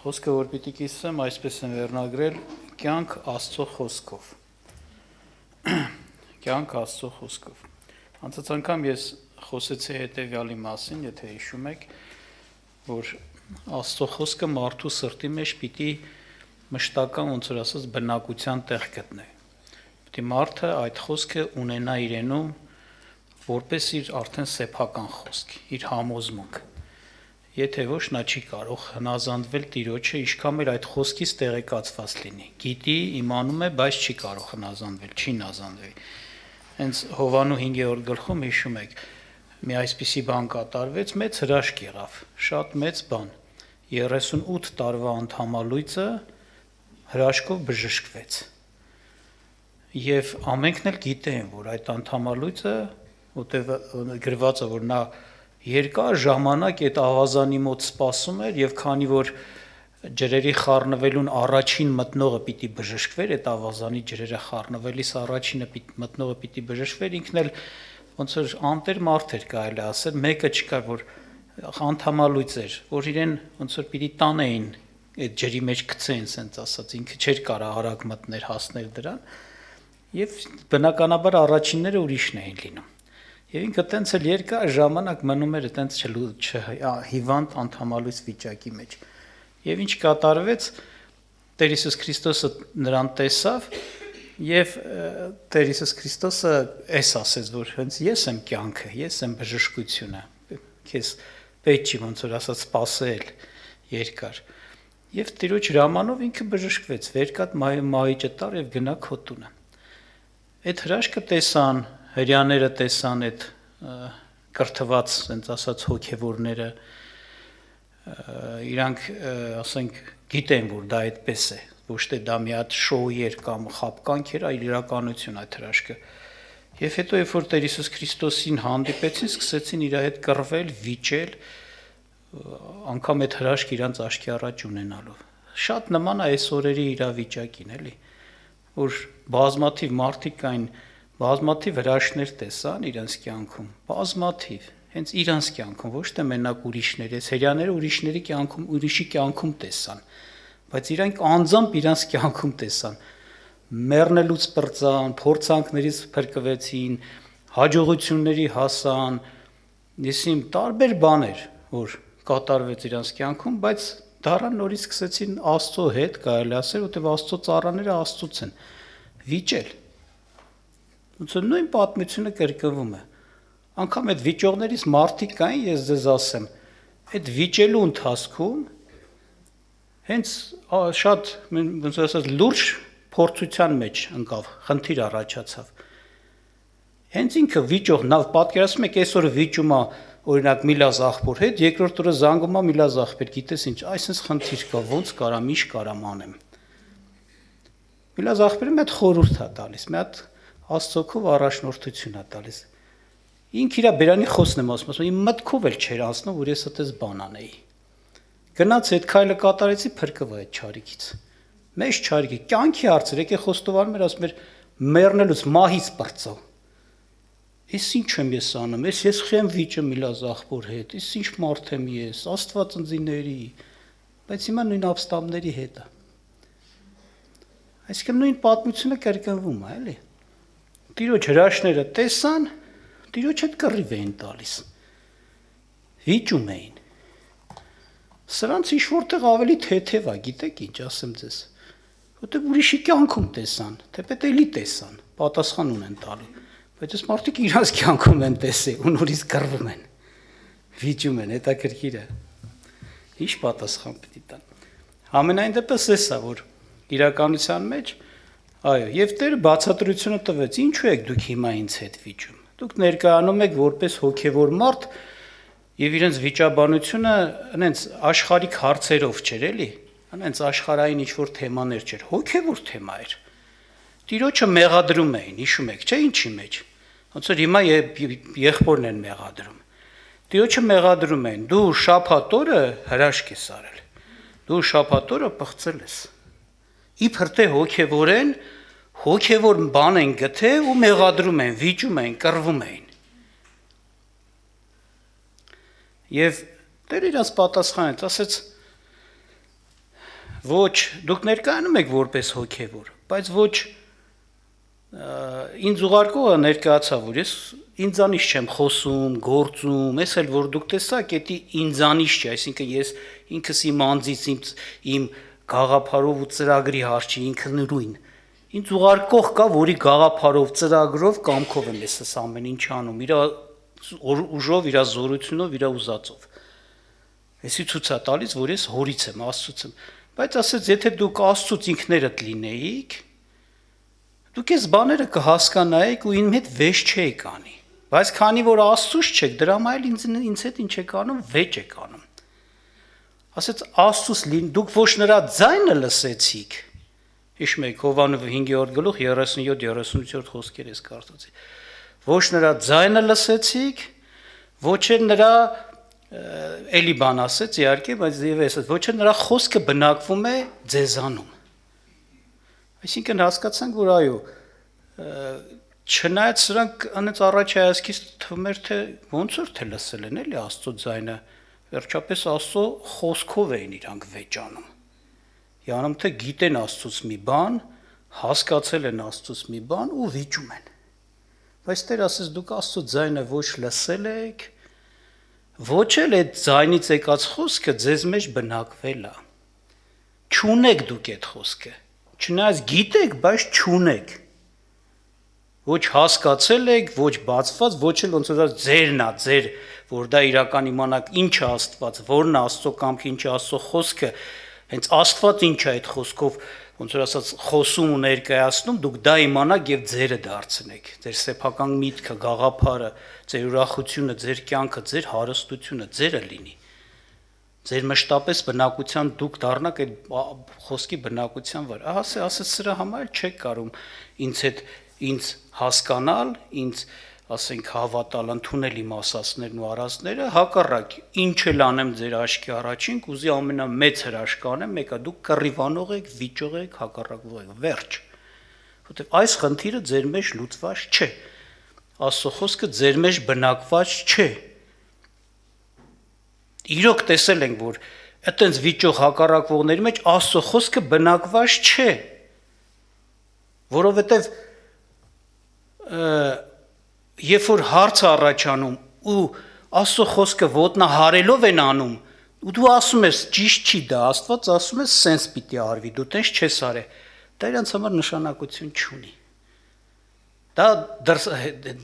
Խոսքը որ պիտի կիսեմ, այսպես եմ վերնագրել կյանք Աստծո խոսքով։ Կյանք Աստծո խոսքով։ Անցած անգամ ես խոսեցի հետևյալի մասին, եթե հիշում եք, որ Աստծո խոսքը մարդու սրտի մեջ պիտի մշտական, ոնց որ ասած, բնակության տեղ գտնի։ Պիտի մարդը այդ խոսքը ունենա իրենում որպես իր արդեն սեփական խոսք, իր համոզմունք։ Եթե ոչ, նա չի կարող հնազանդվել Տիրոջը, ինչքան էլ այդ խոսքից տեղեկացված լինի։ Գիտի, իմանում է, բայց չի կարող հնազանդվել, չի հնազանդվի։ Հենց Հովանու 5-րդ գլխում հիշում եք, մի այսպիսի բան կատարվեց, մեծ հրաշք եղավ, շատ մեծ բան։ 38 տարվա անդամալույծը հրաշքով բժշկվեց։ Եվ ամենքն էլ գիտեն, որ այդ անդամալույծը, որտեղ գրված է, որ նա երկար ժամանակ այդ ավազանի մոտ սպասում էր եւ քանի որ ջրերի խառնվելուն առաջին մտնողը պիտի բժշկվեր, այդ ավազանի ջրերը խառնվելիս առաջինը մտնողը պիտի բժշկվեր, ինքն էլ ոնց որ անտեր մարդ էր կարելի ասել, մեկը չկար, որ անդամալույծ էր, որ իրեն ոնց որ պիտի տանեին, այդ ջրի մեջ գցեին, ասենց ասած, ինքը չէր կարող արագ մտներ հասնել դրան, եւ բնականաբար առաջինները ուրիշն էին լինում։ Եվ ինքը տենց էլ երկար ժամանակ մնում էր տենց հիվանդ անդամալույծ վիճակի մեջ։ Եվ ինչ կատարվեց, Տեր Հիսուս Քրիստոսը նրան տեսավ եւ Տեր Հիսուս Քրիստոսը էս ասեց, որ հենց ես եմ կյանքը, ես եմ բժշկությունը։ Քեզ պետք չի ոնց որ ասած սпасել երկար։ Եվ Տիրոջ հրամանով ինքը բժշկվեց, վերկաց մահիճը տար եւ գնա քո տունը։ Այդ հրաշքը տեսան հрьяաները տեսան այդ կրթված, ասենց ասած հոգևորները, իրանք, ասենք, գիտեն, որ դա այդպես է, ոչ թե դա մի հատ շոու էր կամ խաբկանք էր, այլ իրականություն այդ հրաշքը։ Եվ հետո երբ որ Տեր Հիսուս Քրիստոսին հանդիպեցին, սկսեցին իր հետ կռվել, վիճել, անգամ այդ հրաշքը իրանց աչքի առաջ ունենալով։ Շատ նման է այս օրերի իրավիճակին, էլի, որ բազմաթիվ մարդիկ կային, բազմաթիվ հրաշքներ տեսան իրենց կյանքում, բազմաթիվ, հենց իրենց կյանքում, ոչ թե մենակ ուրիշների, հрьяաները ուրիշների կյանքում, ուրիշի կյանքում տեսան, բայց իրանք անձամբ իրենց կյանքում տեսան, մեռնելուց պրծան, փորձանքներից փրկվեցին, հաջողությունների հասան, իսին տարբեր բաներ, որ կատարվեց իրենց կյանքում, բայց դառան նորից սկսեցին Աստծո հետ, կարելի ասել, որտեղ Աստծո ծառաները Աստծուց են, վիճել։ Ոնց որ նույն պատմությունը կրկնվում է։ Անկամ այդ վիճողներից մարդիկ կային, ես ձեզ ասեմ, այդ վիճելու ընթացքում հենց շատ ոնց ասած լուրջ փորձության մեջ ընկավ, խնդիր առաջացավ։ Հենց ինքը վիճող, նա պատկերացնում եք, այսօր վիճում է օրինակ Միլազ աղբոր հետ, երկրորդ օրը զանգում է Միլազ աղբեր, գիտես ինչ, այսպես խնդիր կա, ոնց կարամ, ինչ կարամ անեմ։ Միլազ աղբերը մի հատ խորհուրդ է տալիս, մի հատ Աստծոքով առաջնորդություն է տալիս։ Ինք իր բերանի խոսն եմ ասում, իմ մտքով էլ չէր անցնում, որ ես այդպես բան անեի։ Գնաց այդ քայլը կատարեցի, փրկվա այդ չարիքից։ Մեծ չարիքի, կյանքի հարցեր, եկե խոստովանում էր, ասում էր, մեռնելուց մահից պրծա։ Ես ինչ եմ ես անում, ես խեմ վիճը Միլազ աղբոր հետ, ես ինչ մարդ եմ ես, Աստված ընձիների, բայց հիմա նույն ապստամբների հետ է։ Այսինքն նույն պատմությունը կրկնվում է, էլի։ Տիրոջ հրաշները տեսան, Տիրոջ հետ կռիվ էին տալիս, վիճում էին։ Սրանց ինչ որտեղ ավելի թեթև է, գիտեք ինչ ասեմ ձեզ, որտեղ ուրիշի կյանքում տեսան, թեպետ էլի տեսան, պատասխան ունեն տալու, բայց այս մարդիկ իրաց կյանքում են տեսել ու նորից կռվում են, վիճում են, հետաքրքիր է, ինչ պատասխան պիտի տան։ Ամենայն դեպս էս է, որ իրականության մեջ այո, եւ Տերը բացատրությունը տվեց, ինչու եք դուք հիմա ինձ հետ վիճում։ Դուք ներկայանում եք որպես հոգևոր մարդ եւ իրենց վիճաբանությունը այնց աշխարհիկ հարցերով չէր, էլի, այնց աշխարհային ինչ-որ թեմաներ չէր, հոգևոր թեմա էր։ Տիրոջը մեղադրում էին, հիշում եք, չէ՞ ինչի մեջ։ Ոնց որ հիմա եղբորն են մեղադրում։ Տիրոջը մեղադրում էին, դու շաբաթ օրը հրաշք ես արել։ Դու շաբաթ օրը պղծել ես։ Իբր թե հոգևորեն, հոգևոր բան են գտել ու մեղադրում են, վիճում են, կռվում են։ Եվ Տերը իրաց պատասխանեց, ասեց, ոչ դուք ներկայանում եք որպես հոգևոր, բայց ոչ ինձ ուղարկողը ներկայացավ, որ ես ինձանից չեմ խոսում, գործում, ես էլ որ դուք տեսաք, դա ինձանից չէ, այսինքն ես ինքս իմ անձից, իմ գաղափարով ու ծրագրի հարցի ինքնուրույն։ Ինձ ուղարկող կա, որի գաղափարով, ծրագրով, կամքով եմ ես ամեն ինչ անում, իր ուժով, իր զորությունով, իր ուզածով։ Էսի ցույց է տալիս, որ ես հորից եմ, Աստծուց եմ։ Բայց ասեց, եթե դուք Աստծուց ինքներդ լինեիք, դուք այս բաները կհասկանայիք ու ինձ հետ վեճ չէիք անի։ Բայց քանի որ Աստծուց չեք, դրա համար ինձ հետ ինչ եք անում, վեճ եք անում։ Ասեց Աստծուց դուք ոչ նրա ձայնը լսեցիք։ Հիշում եք Հովհաննես 5-րդ գլուխ 37-38 խոսքեր ես կարդացի։ Ոչ նրա ձայնը լսեցիք, ոչ էլ նրա էլի բան ասեց, իհարկե, բայց եւ ասեց, ոչ էլ նրա խոսքը բնակվում է ձեզանում։ Այսինքն հասկացանք, որ այո, չնայած սրանք անց առաջ հայացքից թվում էր, թե ոնց որ թե լսել են էլի Աստծո ձայնը, վերջապես Աստծո խոսքով էին իրանք վեճանում։ Յանում թե գիտեն Աստծուց մի բան, հասկացել են Աստծուց մի բան ու վիճում են։ Բայց Տեր ասես դուք Աստծո ձայնը ոչ լսել եք, ոչ էլ այդ ձայնից եկած խոսքը ձեզ մեջ բնակվել է։ Չունեք դուք այդ խոսքը։ Չնայած գիտեք, բայց չունեք։ Ոչ հասկացել եք, ոչ բացված, ոչ էլ ոնց որ ձերն է, ձեր, որ դա իրական իմանաք ինչ է Աստված, որն է Աստծո կամքը, ինչ է Աստծո խոսքը, հենց Աստված ինչ է այդ խոսքով, ոնց որ ասած, խոսում ու ներկայացնում, դուք դա իմանաք եւ ձերը դարձնեք, ձեր սեփական միտքը, գաղափարը, ձեր ուրախությունը, ձեր կյանքը, ձեր հարստությունը ձերը լինի։ Ձեր մշտապես բնակության դուք դառնաք այդ խոսքի բնակության վրա։ Ահա ասես սրա համար չեք կարող ինձ հասկանալ, ինձ ասենք հավատալ, ընդունել իմ ասածներն ու արածները, հակառակ ինչ էլ անեմ ձեր աչքի առաջին, կուզի ամենամեծ հրաշք անեմ, մեկը դուք կռիվանող եք, վիճող եք, հակառակվող եք, վերջ։ Որտեւ այս խնդիրը ձեր մեջ լուծված չէ։ Աստծո խոսքը ձեր մեջ բնակված չէ։ Իրոք տեսել ենք, որ այտենց վիճող հակառակվողների մեջ Աստծո խոսքը բնակված չէ, որովհետև երբ որ հարց առաջանում ու Աստծո խոսքը ոտնահարելով են անում, ու դու ասում ես ճիշտ չի դա, Աստված ասում է սենց պիտի արվի, դու տես չես արել, դա իրանց համար նշանակություն չունի։ Դա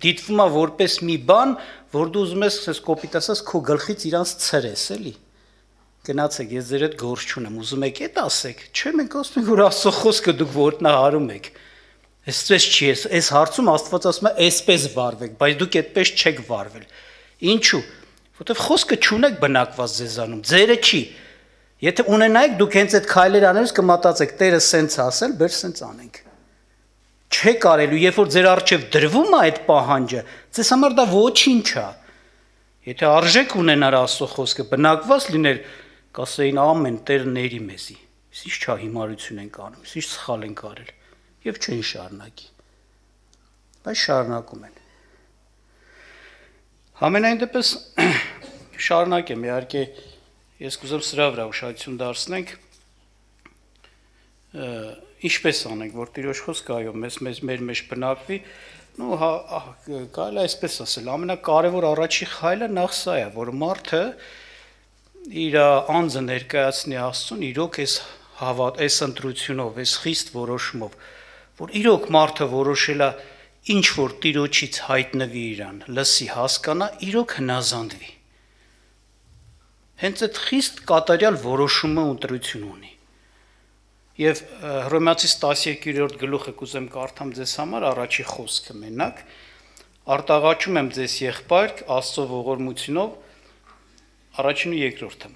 դիտվում է որպես մի բան, որ դու ուզում ես կոպիտ ասած քո գլխից իրանց ցրես, էլի։ Գնացեք, ես ձեր հետ գործ չունեմ, ուզում եք այդ ասեք, չէ, մենք ասում ենք, որ Աստծո խոսքը դուք ոտնահարում եք։ Այսպես չի, այս հարցում Աստված ասում է, այսպես վարվեք, բայց դուք այդպես չեք վարվել։ Ինչու՞։ Որտեվ խոսքը չունեք բնակված ձեզանում, ձերը չի։ Եթե ունենայիք, դուք հենց այդ քայլեր անելուց կմտածեք, Տերը սենց ասել, բեր սենց անենք։ Չէ կարելու, երբ որ ձեր առջև դրվում է այդ պահանջը, ձեզ համար դա ոչինչ է։ Եթե արժեք ունենար Աստծո խոսքը բնակված լիներ, կասեին ամեն Տեր ների մեզի։ Ինչ չահիմարություն ենք անում, ինչ սխալ ենք արել, եւ չեն շարունակի։ Բայց շարունակում են։ Համենայն դեպս շարունակեմ, իհարկե ես կուզեմ սրա վրա ուշադրություն դարձնենք, ինչպես անենք, որ Տիրոջ խոսքը այո մեր մեջ բնակվի, նու կարելի է այսպես ասել, ամենակարևոր առաջի խայլը նախ սա է, որ մարդը իր անձը ներկայացնի Աստծուն, իրոք այս ընտրությունով, այս խիստ որոշումով, որ իրոք մարդը որոշել է ինչ որ Տիրոջից հայտնվի իրան, լսի, հասկանա, իրոք հնազանդվի։ Հենց այդ խիստ կատարյալ որոշումը ընտրություն ունի։ Եվ Հռոմեացիս 12-րդ գլուխը կուզեմ կարդամ ձեզ համար առաջի խոսքը մենակ, արտաղաչում եմ ձեզ եղբայր Աստծո ողորմությունով, առաջին ու երկրորդը,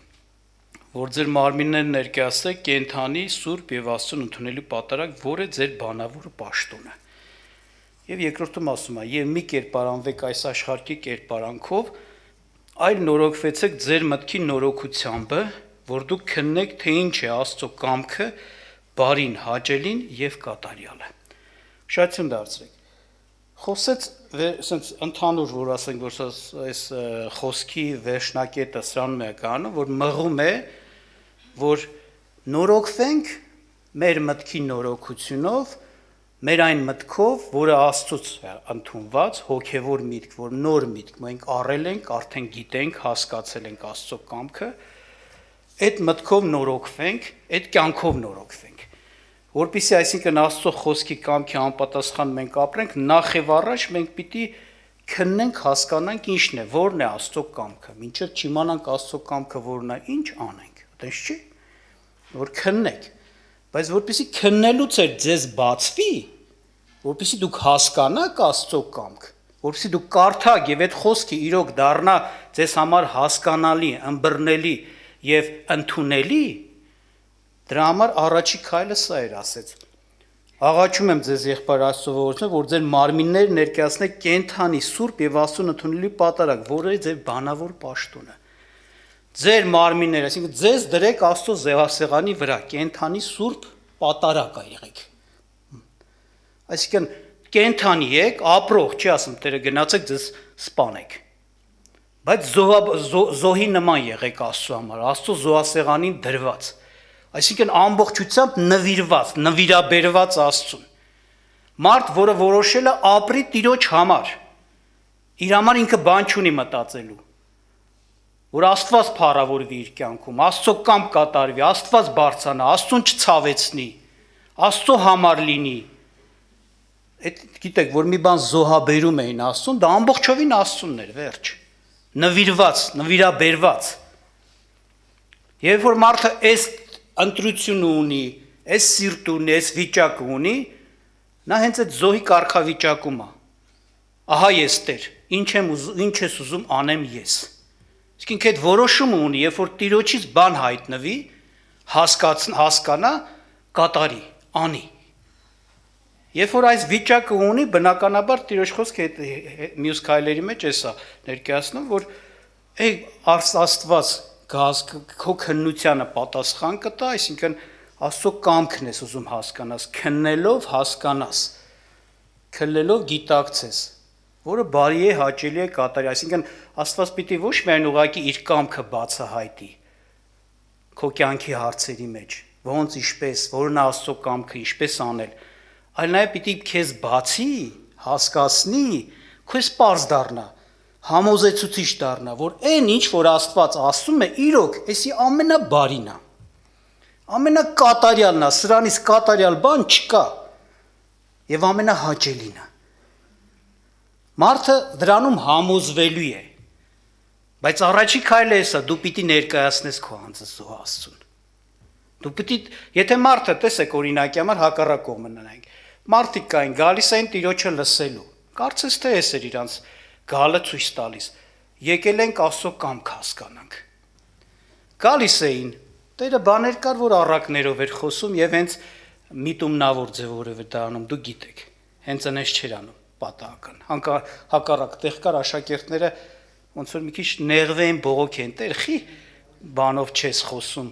որ ձեր մարմիններն ներկայացրեք կենդանի, սուրբ եւ Աստծուն ընդունելու պատարագ, որը ձեր բանավոր պաշտոնը։ Եվ երկրորդում ասում է. «Եվ մի կերպարանվեք այս աշխարհի կերպարանքով, այլ նորոգվեցեք ձեր մտքի նորոգությամբ, որ դուք քննեք, թե ինչ է Աստծո կամքը, բարին, հաճելին եւ կատարյալը»։ Շատություն դարձրեք։ Խոսեց ասենց ընդհանուր, որ ասենք, որ այս խոսքի վերջնակետը սրանում է կանում, որ մղում է, որ նորոգվենք մեր մտքի նորոգությունով, մեր այն մտքով, որը Աստծուց ընդունված, հոգևոր միտք, որ նոր միտք մենք առել ենք, արդեն գիտենք, հասկացել ենք Աստծո կամքը, այդ մտքով նորոգվենք, այդ կյանքով նորոգվենք։ Որպեսզի այսինքն Աստծո խոսքի կամքի անպատասխան մենք ապրենք, նախ եւ առաջ մենք պիտի քննենք, հասկանանք ինչն է, որն է Աստծո կամքը։ Մինչև չիմանանք Աստծո կամքը որն է, ինչ անենք։ Այդպես չի, որ քննենք։ Բայց որպեսզի քննելուց էր ձեզ բացվի, որպեսզի դուք հասկանաք Աստծո կամք, որպեսզի դուք կարդաք եւ այդ խոսքը իրոք դառնա ձեզ համար հասկանալի, ըմբռնելի եւ ընդունելի, դրա համար առաջի քայլը սա էր ասեց։ Աղաչում եմ ձեզ եղբայր Աստծո ողորմությամբ, որ ձեր մարմինները ներկայացնեք կենթանի սուրբ եւ Աստծուն ընդունելի պատարագ, որը ձեր բանավոր պաշտոնը։ Ձեր մարմինները, այսինքն ձեզ դրեք Աստծո զեղասեղանի վրա, կենթանի սուրբ պատարագ եղեք։ Այսինքն կենթանի եք, ապրող, չի ասում Տերը գնացեք ձեզ սպանեք։ Բայց զոհի նման եղեք Աստծո համար, Աստծո զոհասեղանին դրված։ Այսինքն ամբողջությամբ նվիրված, նվիրաբերված Աստծուն։ Մարդ, որը որոշել է ապրի Տիրոջ համար, իր համար ինքը բան չունի մտածելու, որ Աստված փառավորվի իր կյանքում, Աստծո կամք կատարվի, Աստված բարձրանա, Աստծուն չցավեցնի, Աստծո համար լինի։ Այդ գիտեք, որ մի բան զոհաբերում էին Աստծուն, դա ամբողջովին Աստծունն էր, վերջ։ Նվիրված, նվիրաբերված։ Երբ որ մարդը այս ընտրությունը ունի, այս սիրտ ունի, այս վիճակը ունի, նա հենց այդ զոհի կարգավիճակում է։ Ահա ես Տեր, ինչ ես ուզում անեմ ես։ Իսկ ինքը այդ որոշումը ունի, երբ որ Տիրոջից բան հայտնվի, հասկանա, կատարի, անի։ Երբ որ այս վիճակը ունի, բնականաբար Տիրոջ խոսքը մյուս քայլերի մեջ էսա ներկայացնում, որ Աստված քո քննությանը պատասխան կտա, այսինքն Աստծո կամքն ես ուզում հասկանաս, քննելով հասկանաս, քննելով գիտակցես, որը բարի է, հաճելի է, կատարի, այսինքն Աստված պիտի ոչ միայն ուղղակի իր կամքը բացահայտի քո կյանքի հարցերի մեջ, ոնց ինչպես, որն է Աստծո կամքը, ինչպես անել, այլ նաև պիտի քեզ բացի, հասկացնի, քեզ պարզ դառնա, համոզեցուցիչ դառնա, որ այն ինչ որ Աստված ասում է, իրոք, էսի ամենաբարին է, ամենակատարյալն է, սրանից կատարյալ բան չկա եւ ամենահաճելին է։ Մարդը դրանում համոզվելու է, բայց առաջի քայլը էսա, դու պիտի ներկայացնես քո անձը զոհ Աստծուն։ Դու պիտի, եթե մարդը տեսեք օրինակի համար հակառակ կողմը նայենք, մարդիկ կային գալիս էին Տիրոջը լսելու, կարծես թե էս էր իրանց գալը ցույց տալիս, եկել ենք Աստծո կամք հասկանանք։ Գալիս էին, Տերը բաներ կար, որ առակներով էր խոսում եւ հենց միտումնավոր ձևով էր դա անում, դու գիտեք, հենց այնպես չէր անում պատահական։ Հակառակ տեղ կար աշակերտները ոնց որ մի քիչ նեղվեն, բողոքեն, Տեր, խի բանով չես խոսում,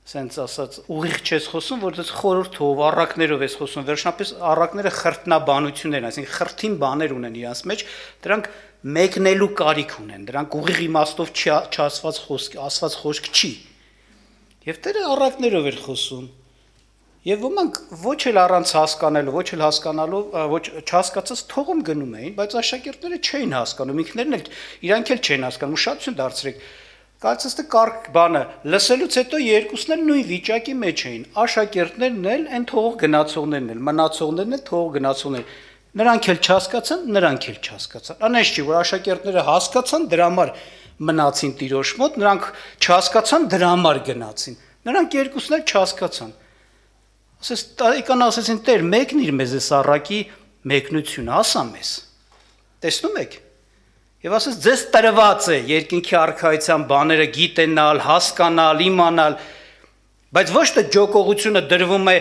սենց ասած ուղիղ չես խոսում, որ դες խորհրդով, առակներով ես խոսում, վերջնապես առակները խրտնաբանություններ են, այսինքն խրթին բաներ ունեն իրանց մեջ, դրանք մեկնելու կարիք ունեն, դրանք ուղիղ իմաստով չասված խոսք, ասված խոսք չի։ Եվ Տերը առակներով էր խոսում։ Եվ ոմանք ոչ էլ առանց հասկանալու, ոչ էլ հասկանալու, ոչ չհասկացած թողում գնում էին, բայց աշակերտները չէին հասկանում, ինքներն էլ իրանք էլ չեն հասկանում, ուշադրություն դարձրեք։ Կարծես թե կարճ բանը լսելուց հետո երկուսն էլ նույն վիճակի մեջ էին։ Աշակերտներն էլ, այն թողող գնացողներն էլ, մնացողներն էլ, թողող գնացողներ։ Նրանք էլ չհասկացան, նրանք էլ չհասկացան։ Անես չի, որ աշակերտները հասկացան, դրա համար մնացին Տիրոջ մոտ, նրանք չհասկացան, դրա համար գնացին։ Նրանք երկուսն էլ չհասկացան։ Ասես տարեկան ասեցին, Տեր, մեկնիր մեզ այս առակի մեկնությունը, ասա մեզ։ Տեսնում եք։ Եվ ասես ձեզ տրված է երկինքի արքայության բաները գիտենալ, հասկանալ, իմանալ, բայց ոչ թե ջոկողությունը դրվում է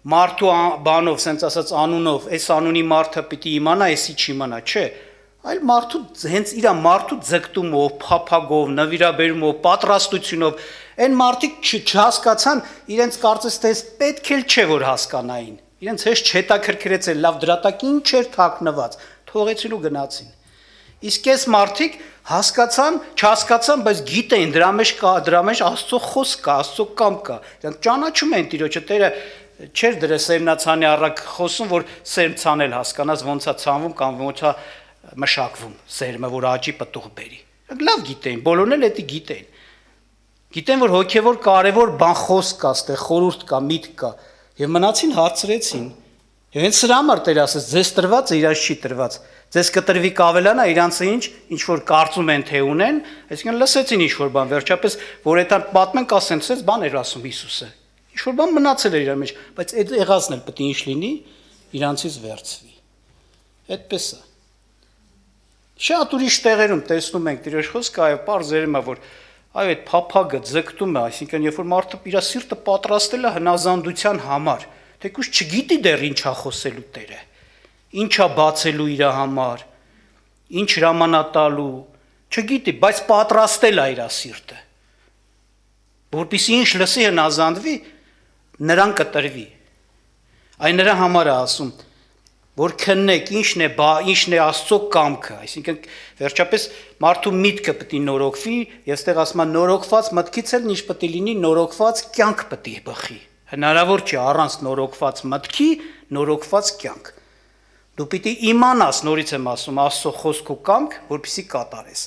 մարդու բանով, սենց ասած անունով, այս անունի մարդը պիտի իմանա, էսի չիմանա, չէ, այլ մարդու հենց իր մարդու ձգտումով, փափագով, նվիրաբերումով, պատրաստությունով, այն մարդիկ չհասկացան, իրենց կարծես թե պետք էլ չէ որ հասկանային, իրենց հեշտ չհետաքրքրեց էր լավ դրատակ ինչ էր թաքնված, թողեցին ու գնացին։ Իսկ այս մարդիկ հասկացան, չհասկացան, բայց գիտեն դրա մեջ Աստծո խոսք կա, Աստծո կամք կա։ Դրանք ճանաչում են Տիրոջը, Տերը չէր դրա սերմնացանի առակ խոսում, որ սերմ ցանել հասկանաս ոնց է ցանվում կամ ոնց է մշակվում սերմը, որ աճի պտուղ բերի։ Լավ գիտեն, բոլորն էլ դա գիտեն։ Գիտեն, որ հոգևոր կարևոր բան խոսք կա, այստեղ խորհուրդ կա, միտք կա, եւ մնացին հարցրեցին։ Եվ հենց սրա համար Տերը ասեց, ձեզ տրված է, իրանց չի տրված։ Ձեզ կտրվի կավելանա, իրանցը ինչ որ կարծում են թե ունեն, այսինքն լսեցին ինչ որ բան, վերջապես որ այդան պատմեն կասեն, ցես բան էր ասում Հիսուսը։ Ինչ որ բան մնացել էր իր մեջ, բայց այդ եղածն էլ պետք է ինչ լինի, իրանցից վերցվի։ Այդպես է։ Շատ ուրիշ տեղերում տեսնում ենք Տիրոջ խոսքը, այո, բարձերում է, որ այո, այդ փափագը ձգտում է, այսինքն երբ որ մարդը իր սիրտը պատրաստել է հնազանդության համար, թեկուզ չգիտի դեռ ինչա խոսելու Տերը, ինչա բացելու իր համար, ինչ հրամանատալու, չգիտի, բայց պատրաստել է իր սիրտը, որպեսզի ինչ լսի հնազանդվի, նրան կտրվի։ Այն նրա համար է ասում, որ քննեք ինչն է Աստծո կամքը, այսինքն վերջապես մարդու միտքը պետք է նորոգվի, եւ այստեղ ասում են նորոգված մտքից էլ ինչ պետք է լինի, նորոգված կյանք պետք է բխի։ Հնարավոր չէ առանց նորոգված մտքի, նորոգված կյանք։ Դու պիտի իմանաս, նորից եմ ասում, Աստծո խոսք ու կամք, որպեսզի կատարես։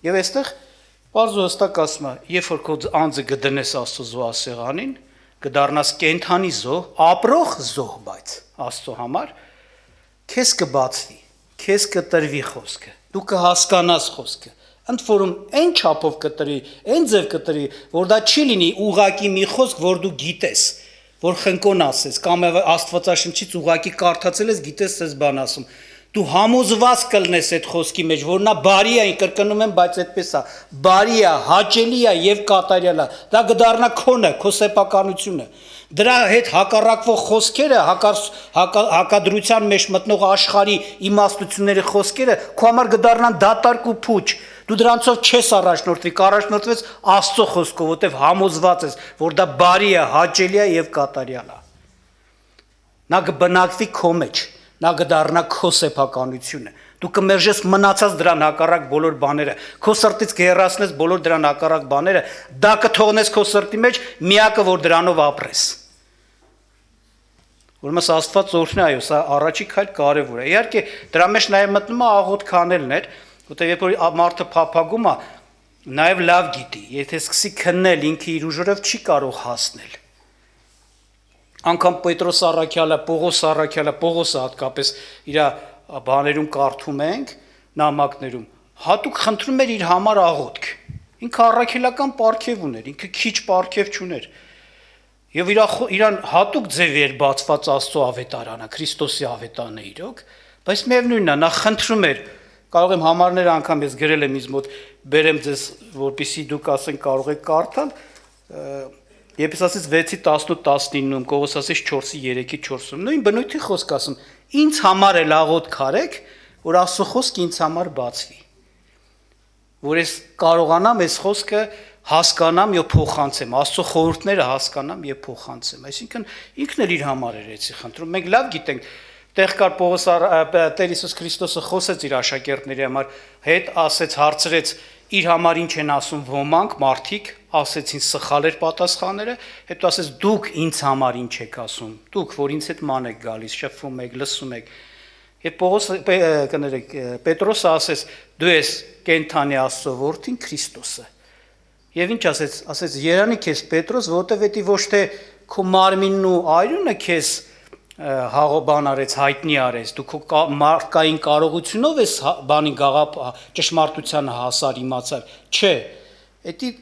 Եվ այստեղ բարձր հստակ ասում է, երբ որ քո անձը կդնես Աստծո զոհասեղանին, կդառնաս կենթանի զոհ, ապրող զոհ, բայց Աստծո համար քեզ կբացվի, քեզ կտրվի խոսքը, դու կհասկանաս խոսքը, ընդ որում այն չափով կտրի, այն ձև կտրի, որ դա չի լինի ուղակի մի խոսք, որ դու գիտես, որ խնկոն ասես, կամ Աստվածաշնչից ուղակի կարդացել ես, գիտես ես բան ասում, դու համոզված կլնես այդ խոսքի մեջ, որ նա բարի է, կրկնում եմ, բայց այդպես է, բարի է, հաճելի է եւ կատարյալ է, դա կդառնա քոնը, քո սեփականությունը, դրա հետ հակառակվող խոսքերը, հակադրության մեջ մտնող աշխարհի իմաստությունների խոսքերը քո համար կդառնան դատարկ ու փուչ, դու դրանցով չես առաջնորդվի, կառաջնորդվես Աստծո խոսքով, որտեվ համոզված ես, որ դա բարի է, հաճելի է եւ կատարյալ է, նա կբնակվի քո մեջ, նա կդառնա քո սեփականությունը, դու կմերժես մնացած դրան հակառակ բոլոր բաները, քո սրտից կհեռացնես բոլոր դրան հակառակ բաները, դա կթողնես քո սրտի մեջ, միակը որ դրանով ապրես։ Ուրեմն Աստված օրհնի, այո, սա առաջի քայլ կարևոր է։ Իհարկե, դրա մեջ նաև մտնում է աղոթք քանելն էր, որտեղ երբ որ մարդը փափագում է, նաև լավ գիտի, եթե սկսի քննել, ինքը իր ուժերով չի կարող հասնել։ Անկամ Պետրոս Առաքյալը, Պողոսը հատկապես իր բաներում կարդում ենք, նամակներում, հատուկ խնդրում էր իր համար աղոթք։ Ինքը առաքելական պարգև ուներ, ինքը քիչ պարգև չուներ։ Եվ իրան հատուկ ձև էր բացված Աստծո ավետարանը, Քրիստոսի ավետարանը իրոք, բայց միևնույնն է, նա խնդրում էր, կարող եմ համարները անգամ ես գրել եմ ինձ մոտ, բերեմ ձեզ, որպեսզի դուք ասեն կարող եք կարդալ, Եփեսացիս 6:18-19-ում, Կողոսացիս 4:3-4-ում, նույն բնույթի խոսք ասում, ինձ համար էլ աղոթք արեք, որ Աստծո խոսքը ինձ համար բացվի, որ ես կարողանամ այս խոսքը հասկանամ եւ փոխանցեմ, Աստծո խորհուրդները հասկանամ եւ փոխանցեմ, այսինքն ինքն էլ իր համար էր էցի խնդրում, մենք լավ գիտենք, տեղ կար Պողոս Տեր Հիսուս Քրիստոսը խոսեց իր աշակերտների համար, հետ ասեց, հարցրեց իր համար ինչ են ասում ոմանք, մարդիկ, ասեցին սխալ էր պատասխանները, հետո ասեց դուք ինձ համար ինչ եք ասում, դուք որ ինձ հետ ման եք գալիս, շփվում եք, լսում եք։ Եվ Պետրոսը ասեց դու ես կենթանի Աստծո որդին Քրիստոսը։ Եվ ինչ ասեց, ասեց երանի քեզ Պետրոս, որովհետև դա ոչ թե քո մարմինն ու արյունը քեզ հաղոբան արեց, հայտնի արեց, դու քո մարդկային կարողությունով ես բանին ճշմարտությանը հասար, իմացար, չէ, դա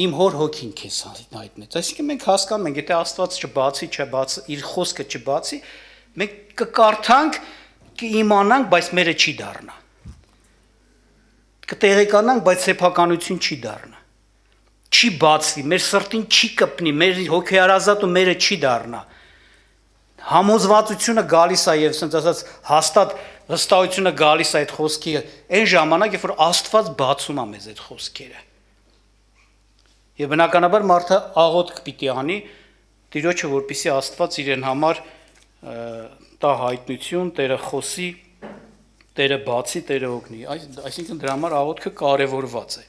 իմ հոր հոգին քեզ հայտնեց, այսինքն մենք հասկանում ենք, եթե Աստված չբացի, իր խոսքը չբացի, մենք կկարդանք, կիմանանք, բայց մերը չի դառնա, կտեղեկանանք, բայց սեփականություն չի դառնա, չի բացվի, մեր սրտին չի կպնի, մեր հոգեարազատը մերը չի դառնա, համոզվածությունը գալիս է եւ ասենց ասած հաստատ վստահությունը գալիս է այդ խոսքի այն ժամանակ, երբ որ Աստված բացում է մեզ այդ խոսքերը։ Եվ բնականաբար մարդը աղոթք պիտի անի Տիրոջը, որպեսզի Աստված իրեն համար տա հայտնություն, Տերը խոսի Տերը բացի, Տերը օգնի։ Այսինքն դրա համար աղոթքը կարևորված է։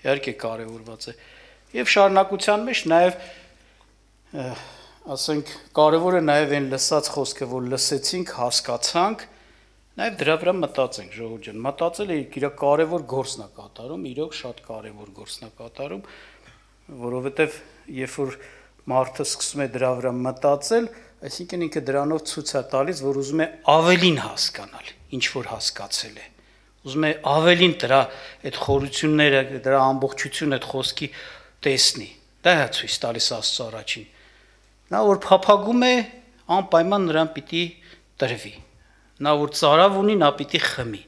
Իհարկե կարևորված է։ Եվ շարունակության մեջ նաև ասենք կարևոր է նաև այն լսած խոսքը, որ լսեցինք, հասկացանք, նաև դրա վրա մտածենք, ժողովուրդ ջան։ Մտածելը իր կարևոր գործն է կատարում, իրոք շատ կարևոր գործն է կատարում, որովհետև երբ որ մարդը սկսում է դրա վրա մտածել, այսինքն ինքը դրանով ցույց է տալիս, որ ուզում է ավելին հասկանալ, ինչ որ հասկացել է։ Ուզում է ավելին դրա այդ խորությունները, դրա ամբողջությունը այդ խոսքի տեսնի։ Դա է ցույց տալիս Աստծո առաջին։ Նա որ փափագում է, անպայման նրան պիտի տրվի։ Նա որ ծարավ ունի, նա պիտի խմի։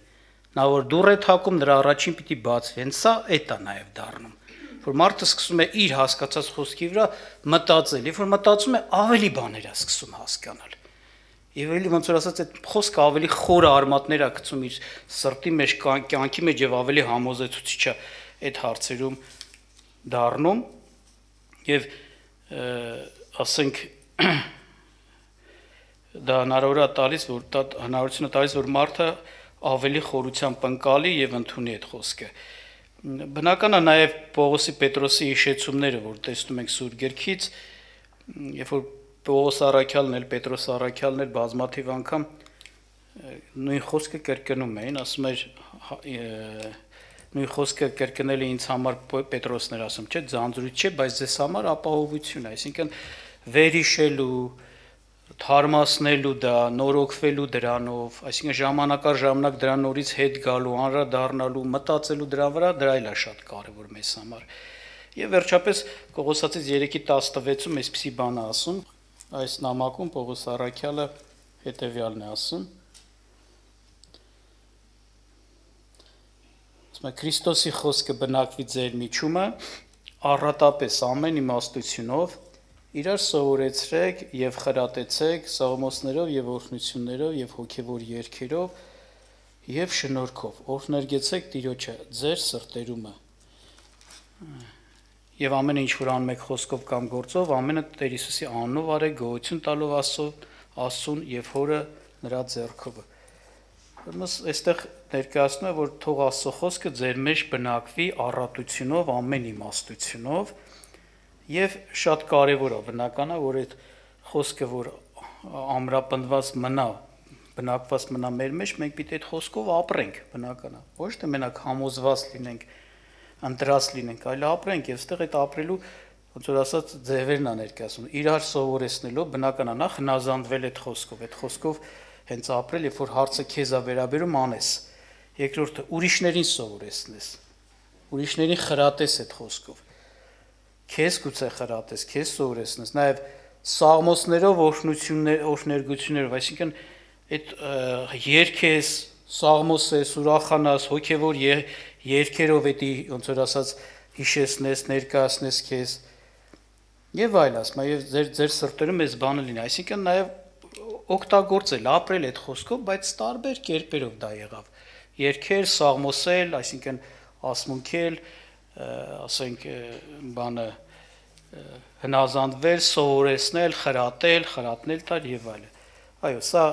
Նա որ դուռ է թակում, նրա առաջին պիտի բացվի։ Հենց սա է նաև դառնում։ Որ մարդը սկսում է իր հասկացած խոսքի վրա մտածել, երբ որ մտածում է, ավելի բաներ է սկսում հասկանալ։ Եվ էլի ոնց որ ասած այդ խոսքը ավելի խորը արմատներ է գցում իր սրտի մեջ, կյանքի մեջ եւ ավելի համոզեցուցիչ է այդ հարցերում դառնում եւ ասենք դա հնարավոր է տալիս, որ դա հնարավորություն է տալիս, որ մարդը ավելի խորությամբ ընկալի եւ ընդունի այդ խոսքը։ Բնական է նաև Պողոսի Պետրոսի հիշեցումները, որ տեսնում ենք Սուրբ Գրքից, երբ որ Պողոս առաքյալն էլ Պետրոս առաքյալն էլ բազմաթիվ անգամ նույն խոսքը կրկնում էին, ասում էր նույն խոսքը կրկնել է ինձ համար Պետրոսն էր ասում, չէ, ձանձրույթ չէ, բայց ձեզ համար ապահովություն է, այսինքն վերհիշելու, թարմացնելու դա, նորոգվելու դրանով, այսինքն ժամանակար ժամանակ դրա նորից հետ գալու, անդրադառնալու, մտածելու դրա վրա, դրա էլ է շատ կարևոր մեզ համար։ Եվ վերջապես Կողոսացից 3:16-ում այսպիսի բան է ասում, այս նամակում Պողոս առաքյալը հետևյալն է ասում. Քրիստոսի խոսքը բնակվի ձեր միջումը, առատապես ամեն իմաստությունով իրար սովորեցրեք եւ խրատեցեք սաղմոսներով եւ օրհնություններով եւ հոգեվոր երգերով եւ շնորհքով օրհներգեցեք Տիրոջը ձեր սրտերումը եւ ամենը ինչ որ անում եք խոսքով կամ գործով ամենը Տեր Հիսուսի անունով արեք գոհություն տալով Աստծուն եւ Հորը նրա ձեռքով։ Ուրեմն այստեղ ներկայացնում է որ թող Աստծո խոսքը ձեր մեջ բնակվի առատությունով ամեն իմաստությունով Եվ շատ կարևոր է, բնական է, որ այդ խոսքը, որ ամրապնդված մնա, բնակված մնա մեր մեջ, մենք պիտի այդ խոսքով ապրենք, բնական է, ոչ թե մենակ համոզված լինենք, ընտրած լինենք, այլ ապրենք եւ այստեղ այդ ապրելու, ոնց որ ասած, ձևերն է ներկայացնում, իրար սովորեցնելով, բնական է, նախ հնազանդվել այդ խոսքով հենց ապրել, երբ որ հարցը քեզ է վերաբերում անես, երկրորդը ուրիշներին սովորեցնես, ուրիշներին խրատես այդ խոսքով Քեզ գուցե խրատես, քեզ սովորեցնես, նաև սաղմոսներով օրհներգություններով, այսինքն այդ երգես, սաղմոսես, ուրախանաս, հոգևոր երգերով էդի ոնց որ ասած հիշեցնես, ներկայացնես քեզ եւ այլ ասում, եւ ձեր սրտերում այս բանը լինի, այսինքն նաև օգտագործել, ապրել այդ խոսքով, բայց տարբեր կերպերով դա եղավ։ Երգեր, սաղմոսել, այսինքն ասմունքել ասենք բանը հնազանդվել, սովորեցնել, խրատնել տալ եւ այլն։ Այո, սա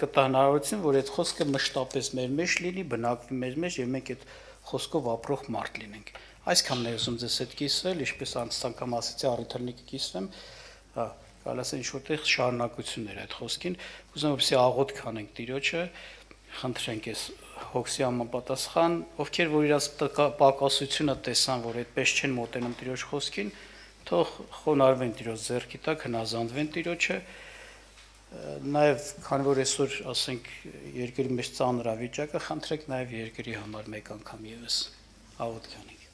կտա հնարավորություն, որ այդ խոսքը մշտապես մեր մեջ լինի, բնակվի մեր մեջ եւ մենք այդ խոսքով ապրող մարդ լինենք։ Այսքանն է ուզում ձեզ հետ կիսվել, ինչպես անցած անգամ ասեցի, առիթերնիկը կիսվեմ, հա, գալիս է ինչ որտեղ շարունակություններ այդ խոսքին։ Ուզում եմ որպեսզի աղոթք անենք Տիրոջը, խնդրենք այս հոգսի համապատասխան, ովքեր որ իրաց պակասությունը տեսան, որ այդպես չեն մոտենում Տիրոջ խոսքին, թող խոնարհվեն Տիրոջ ձեռքի տակ, հնազանդվեն Տիրոջը, նաև քանի որ այսօր ասենք երկրի մեջ ծանր է վիճակը, խնդրեք նաև երկրի համար մեկ անգամ եւս աղոթք անենք։